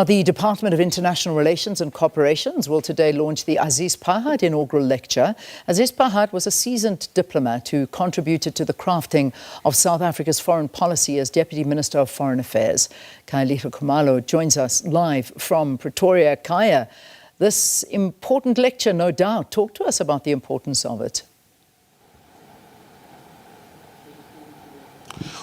The Department of International Relations and Cooperations will today launch the Aziz Pahad inaugural lecture. Aziz Pahad was a seasoned diplomat who contributed to the crafting of South Africa's foreign policy as Deputy Minister of Foreign Affairs. Khaya Khumalo joins us live from Pretoria. Khaya, this important lecture, no doubt. Talk to us about the importance of it.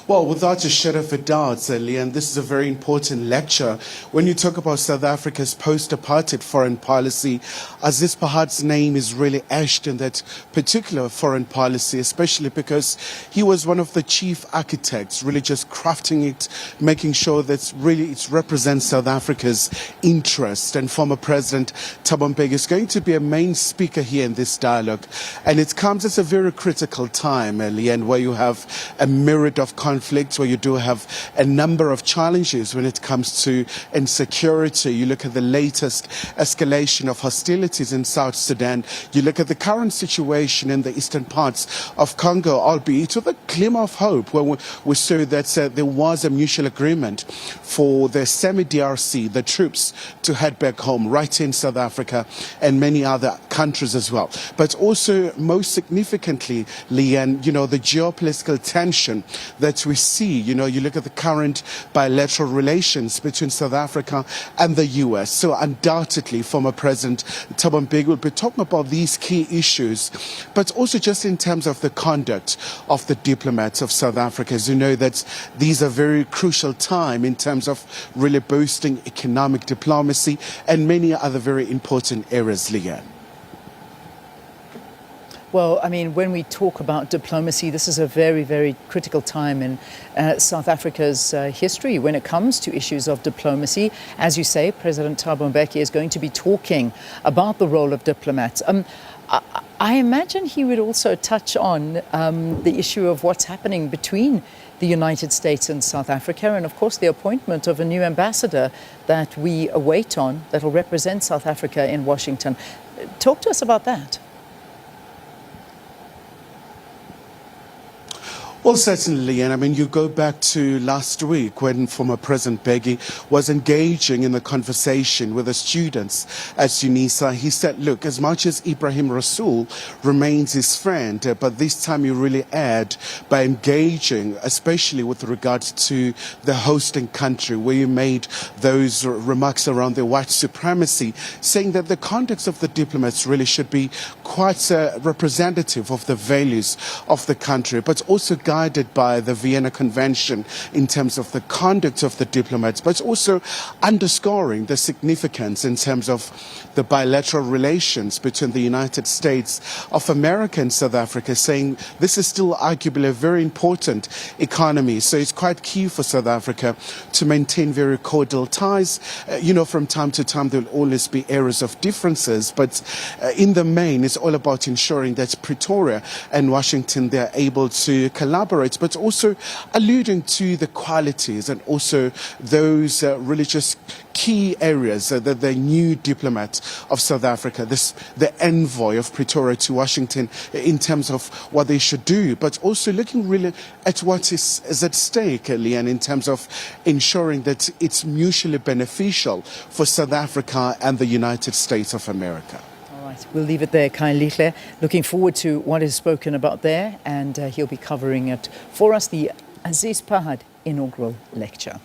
Well, without a shadow of a doubt, Leanne, this is a very important lecture. When you talk about South Africa's post-apartheid foreign policy, Aziz Pahad's name is really etched in that particular foreign policy, especially because he was one of the chief architects, really just crafting it, making sure that really it represents South Africa's interest. And former President Thabo Mbeki is going to be a main speaker here in this dialogue. And it comes at a very critical time, Leanne, where you have a myriad of conflicts, where you do have a number of challenges when it comes to insecurity. You look at the latest escalation of hostilities in South Sudan. You look at the current situation in the eastern parts of Congo, albeit with a glimmer of hope, where we saw that there was a mutual agreement for the semi-DRC, the troops, to head back home, right in South Africa and many other countries as well. But also, most significantly, Leanne, the geopolitical tension that we see. You look at the current bilateral relations between South Africa and the US. So undoubtedly, former President Thabo Mbeki will be talking about these key issues, but also just in terms of the conduct of the diplomats of South Africa. As you know, that these are very crucial time in terms of really boosting economic diplomacy and many other very important areas, Leanne. Well, I mean, when we talk about diplomacy, this is a very, very critical time in South Africa's history when it comes to issues of diplomacy. As you say, President Thabo Mbeki is going to be talking about the role of diplomats. I imagine he would also touch on the issue of what's happening between the United States and South Africa, and of course the appointment of a new ambassador that we await on that will represent South Africa in Washington. Talk to us about that. Well, certainly, and I mean, you go back to last week when former President Mbeki was engaging in a conversation with the students at UNISA. He said, look, as much as Ibrahim Rasool remains his friend, but this time you really add by engaging, especially with regards to the hosting country, where you made those remarks around the white supremacy, saying that the conduct of the diplomats really should be quite representative of the values of the country, but also guided by the Vienna Convention in terms of the conduct of the diplomats, but also underscoring the significance in terms of the bilateral relations between the United States of America and South Africa, saying this is still arguably a very important economy. So it's quite key for South Africa to maintain very cordial ties. From time to time, there will always be areas of differences, but in the main, it's all about ensuring that Pretoria and Washington, they're able to collaborate, but also alluding to the qualities and also those religious key areas that the new diplomat of South Africa, the envoy of Pretoria to Washington, in terms of what they should do, but also looking really at what is at stake, Leanne, in terms of ensuring that it's mutually beneficial for South Africa and the United States of America. We'll leave it there, Khaya. Looking forward to what is spoken about there, and he'll be covering it for us, the Aziz Pahad inaugural lecture.